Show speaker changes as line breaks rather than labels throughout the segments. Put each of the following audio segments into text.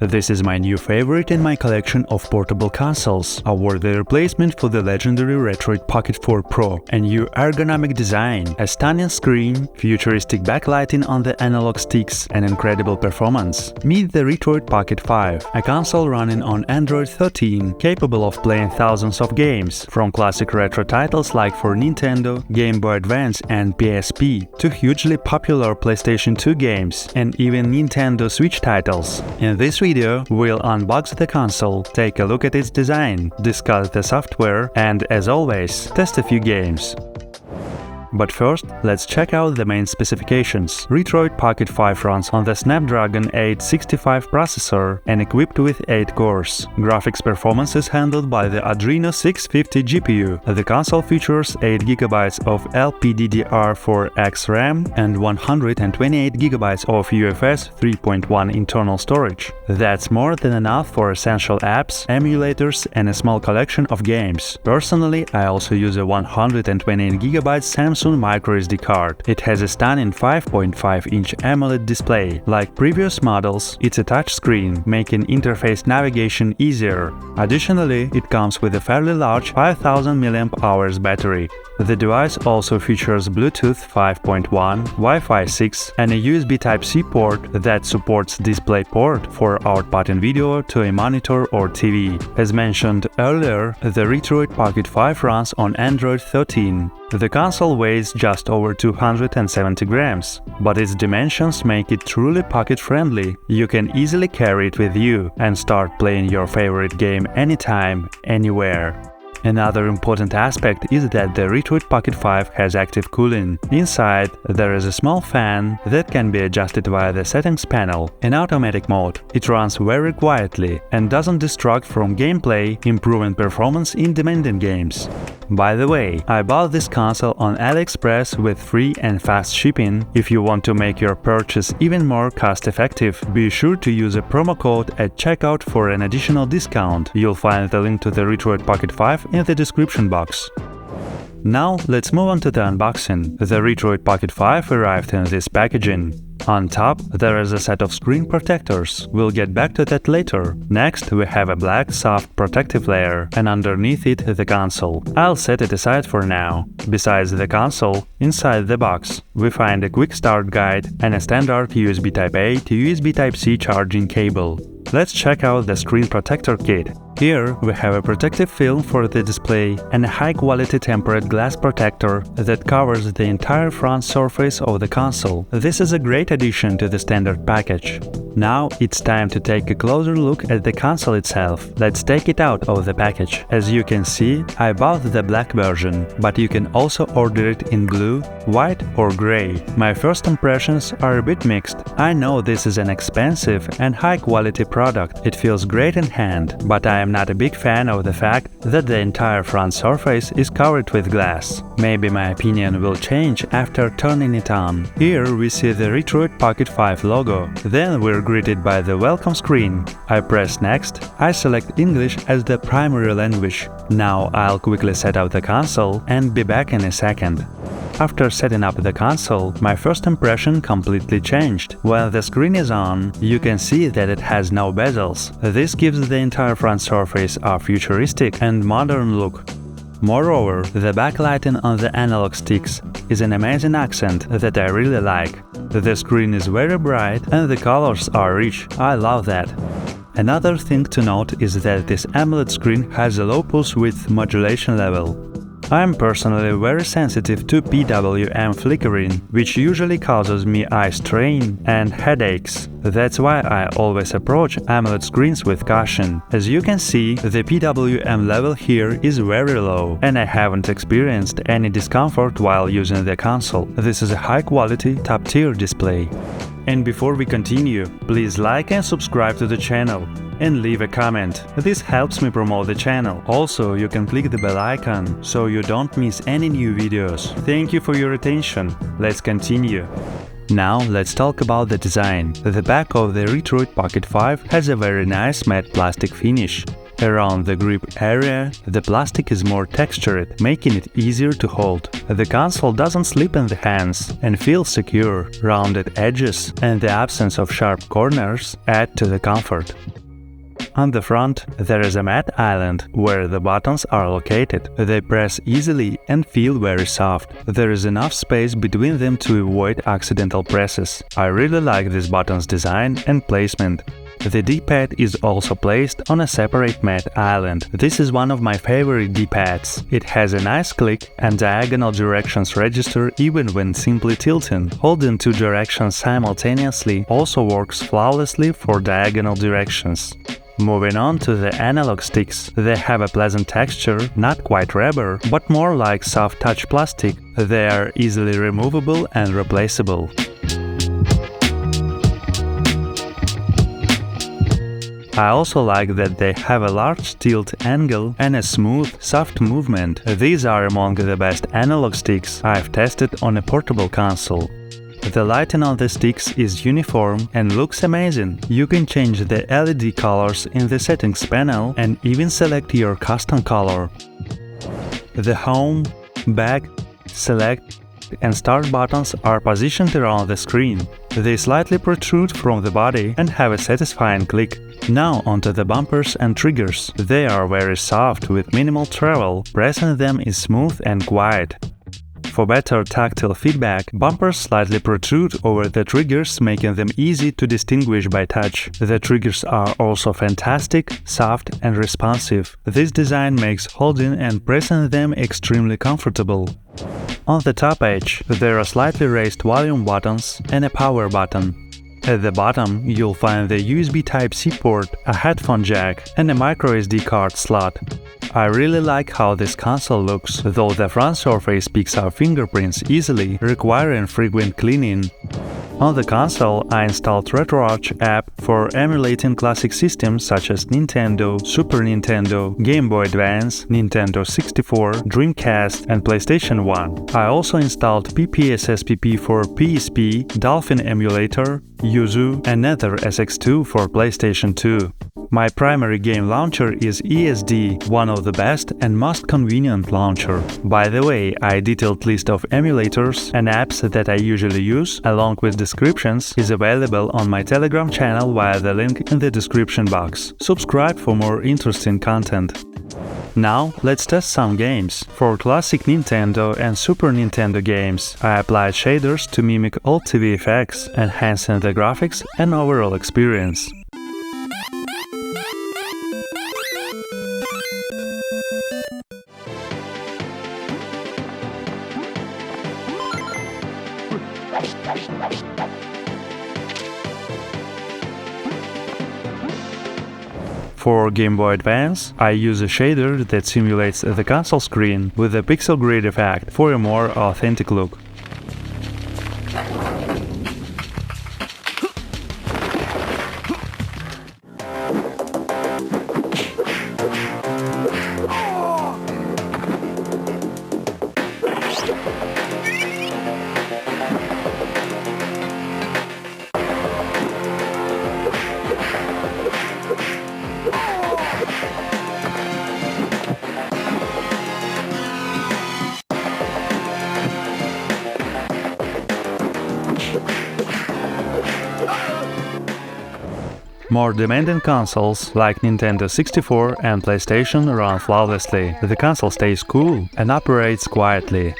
This is my new favorite in my collection of portable consoles, a worthy replacement for the legendary Retroid Pocket 4 Pro. A new ergonomic design, a stunning screen, futuristic backlighting on the analog sticks, and incredible performance. Meet the Retroid Pocket 5, a console running on Android 13, capable of playing thousands of games, from classic retro titles like for Nintendo, Game Boy Advance and PSP, to hugely popular PlayStation 2 games, and even Nintendo Switch titles. In this video, we'll unbox the console, take a look at its design, discuss the software, and, as always, test a few games. But first, let's check out the main specifications. Retroid Pocket 5 runs on the Snapdragon 865 processor and equipped with 8 cores. Graphics performance is handled by the Adreno 650 GPU. The console features 8GB of LPDDR4X RAM and 128GB of UFS 3.1 internal storage. That's more than enough for essential apps, emulators, and a small collection of games. Personally, I also use a 128GB Samsung microSD card. It has a stunning 5.5-inch AMOLED display. Like previous models, it's a touchscreen, making interface navigation easier. Additionally, it comes with a fairly large 5000 mAh battery. The device also features Bluetooth 5.1, Wi-Fi 6, and a USB Type-C port that supports DisplayPort for outputting video to a monitor or TV. As mentioned earlier, the Retroid Pocket 5 runs on Android 13. The console weighs just over 270 grams, but its dimensions make it truly pocket-friendly. You can easily carry it with you and start playing your favorite game anytime, anywhere. Another important aspect is that the Retroid Pocket 5 has active cooling. Inside, there is a small fan that can be adjusted via the settings panel. In automatic mode, it runs very quietly and doesn't distract from gameplay, improving performance in demanding games. By the way, I bought this console on AliExpress with free and fast shipping. If you want to make your purchase even more cost-effective, be sure to use a promo code at checkout for an additional discount. You'll find the link to the Retroid Pocket 5 in the description box. Now let's move on to the unboxing. The Retroid Pocket 5 arrived in this packaging. On top, there is a set of screen protectors. We'll get back to that later. Next, we have a black soft protective layer, and underneath it the console. I'll set it aside for now. Besides the console, inside the box, we find a quick start guide and a standard USB Type-A to USB Type-C charging cable. Let's check out the screen protector kit. Here we have a protective film for the display and a high-quality tempered glass protector that covers the entire front surface of the console. This is a great addition to the standard package. Now it's time to take a closer look at the console itself. Let's take it out of the package. As you can see, I bought the black version, but you can also order it in blue, white or gray. My first impressions are a bit mixed. I know this is an expensive and high-quality product. It feels great in hand, but I am not a big fan of the fact that the entire front surface is covered with glass. Maybe my opinion will change after turning it on. Here we see the Retroid Pocket 5 logo. Then we're greeted by the welcome screen. I press next. I select English as the primary language. Now I'll quickly set up the console and be back in a second. After setting up the console, my first impression completely changed. When the screen is on, you can see that it has no bezels. This gives the entire front surface a futuristic and modern look. Moreover, the backlighting on the analog sticks is an amazing accent that I really like. The screen is very bright and the colors are rich. I love that. Another thing to note is that this AMOLED screen has a low pulse width modulation level. I am personally very sensitive to PWM flickering, which usually causes me eye strain and headaches. That's why I always approach AMOLED screens with caution. As you can see, the PWM level here is very low, and I haven't experienced any discomfort while using the console. This is a high-quality, top-tier display. And before we continue, please like and subscribe to the channel. And leave a comment. This helps me promote the channel. Also, you can click the bell icon, so you don't miss any new videos. Thank you for your attention. Let's continue. Now let's talk about the design. The back of the Retroid Pocket 5 has a very nice matte plastic finish. Around the grip area, the plastic is more textured, making it easier to hold. The console doesn't slip in the hands and feels secure. Rounded edges and the absence of sharp corners add to the comfort. On the front, there is a matte island where the buttons are located. They press easily and feel very soft. There is enough space between them to avoid accidental presses. I really like this button's design and placement. The D-pad is also placed on a separate matte island. This is one of my favorite D-pads. It has a nice click and diagonal directions register even when simply tilting. Holding two directions simultaneously also works flawlessly for diagonal directions. Moving on to the analog sticks. They have a pleasant texture, not quite rubber, but more like soft touch plastic. They are easily removable and replaceable. I also like that they have a large tilt angle and a smooth, soft movement. These are among the best analog sticks I've tested on a portable console. The lighting on the sticks is uniform and looks amazing. You can change the LED colors in the settings panel and even select your custom color. The home, back, select and start buttons are positioned around the screen. They slightly protrude from the body and have a satisfying click. Now onto the bumpers and triggers. They are very soft with minimal travel. Pressing them is smooth and quiet. For better tactile feedback, bumpers slightly protrude over the triggers, making them easy to distinguish by touch. The triggers are also fantastic, soft and responsive. This design makes holding and pressing them extremely comfortable. On the top edge, there are slightly raised volume buttons and a power button. At the bottom, you'll find the USB Type-C port, a headphone jack and a microSD card slot. I really like how this console looks, though the front surface picks up fingerprints easily, requiring frequent cleaning. On the console, I installed RetroArch app for emulating classic systems such as Nintendo, Super Nintendo, Game Boy Advance, Nintendo 64, Dreamcast and PlayStation 1. I also installed PPSSPP for PSP, Dolphin emulator, Yuzu and Nether SX2 for PlayStation 2. My primary game launcher is ESD, one of the best and most convenient launcher. By the way, a detailed list of emulators and apps that I usually use, along with descriptions, is available on my Telegram channel via the link in the description box. Subscribe for more interesting content. Now, let's test some games. For classic Nintendo and Super Nintendo games, I applied shaders to mimic old TV effects, enhancing the graphics and overall experience. For Game Boy Advance, I use a shader that simulates the console screen with a pixel grid effect for a more authentic look. More demanding consoles like Nintendo 64 and PlayStation run flawlessly. The console stays cool and operates quietly.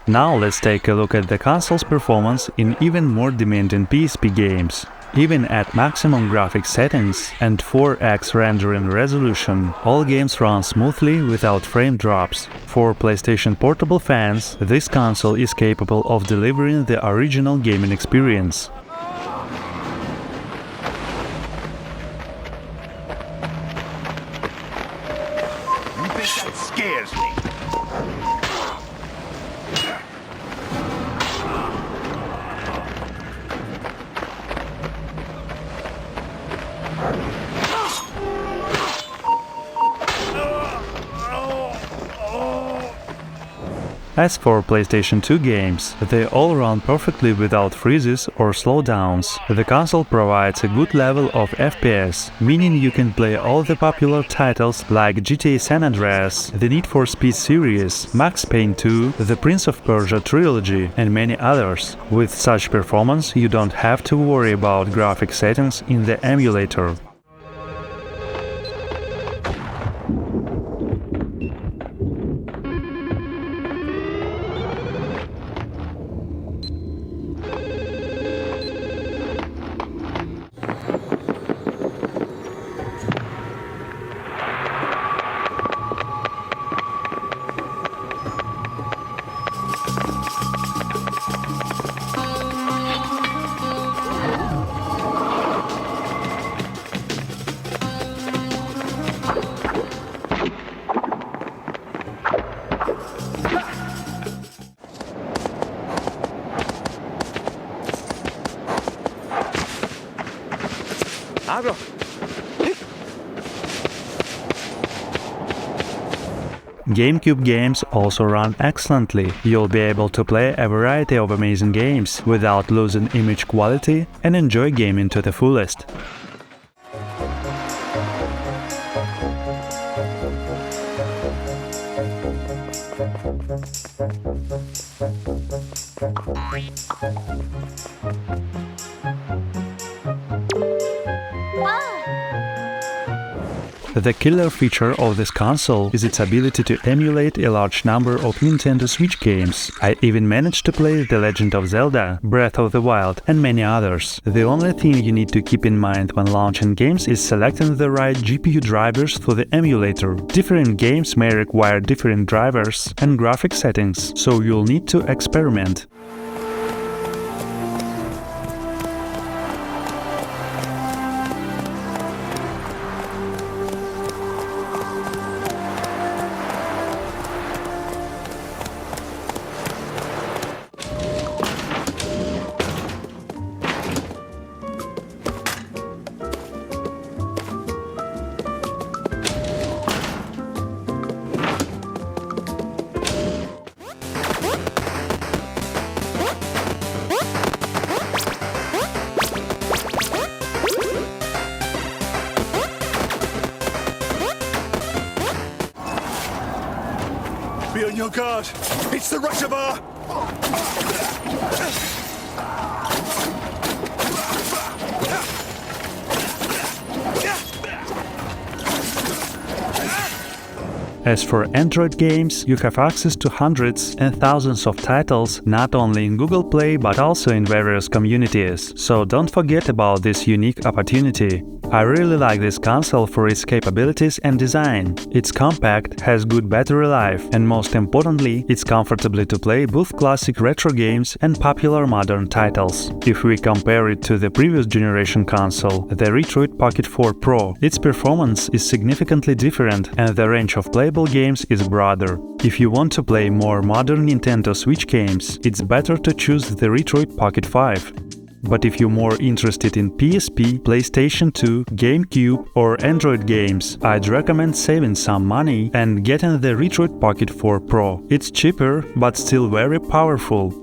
Now let's take a look at the console's performance in even more demanding PSP games. Even at maximum graphics settings and 4x rendering resolution, all games run smoothly without frame drops. For PlayStation Portable fans, this console is capable of delivering the original gaming experience.
That scares me.
As for PlayStation 2 games, they all run perfectly without freezes or slowdowns. The console provides a good level of FPS, meaning you can play all the popular titles like GTA San Andreas, the Need for Speed series, Max Payne 2, the Prince of Persia trilogy, and many others. With such performance, you don't have to worry about graphic settings in the emulator. GameCube games also run excellently. You'll be able to play a variety of amazing games without losing image quality and enjoy gaming to the fullest. The killer feature of this console is its ability to emulate a large number of Nintendo Switch games. I even managed to play The Legend of Zelda, Breath of the Wild, and many others. The only thing you need to keep in mind when launching games is selecting the right GPU drivers for the emulator. Different games may require different drivers and graphic settings, so you'll need to experiment.
Be on your guard. It's the reservoir.
As for Android games, you have access to hundreds and thousands of titles not only in Google Play but also in various communities, so don't forget about this unique opportunity. I really like this console for its capabilities and design. It's compact, has good battery life, and most importantly, it's comfortably to play both classic retro games and popular modern titles. If we compare it to the previous generation console, the Retroid Pocket 4 Pro, its performance is significantly different and the range of playable games is broader. If you want to play more modern Nintendo Switch games, it's better to choose the Retroid Pocket 5. But if you're more interested in PSP, PlayStation 2, GameCube or Android games, I'd recommend saving some money and getting the Retroid Pocket 4 Pro. It's cheaper, but still very powerful.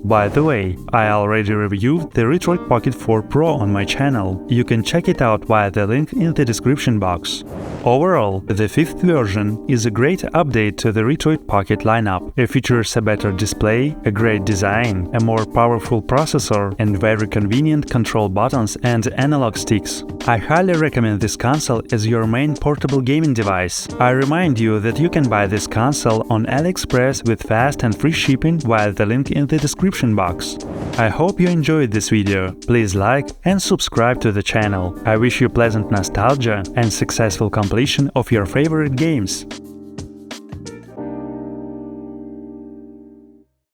By the way, I already reviewed the Retroid Pocket 4 Pro on my channel. You can check it out via the link in the description box. Overall, the fifth version is a great update to the Retroid Pocket lineup. It features a better display, a great design, a more powerful processor, and very convenient control buttons and analog sticks. I highly recommend this console as your main portable gaming device. I remind you that you can buy this console on AliExpress with fast and free shipping via the link in the description box. I hope you enjoyed this video. Please like and subscribe to the channel. I wish you pleasant nostalgia and successful completion of your favorite games.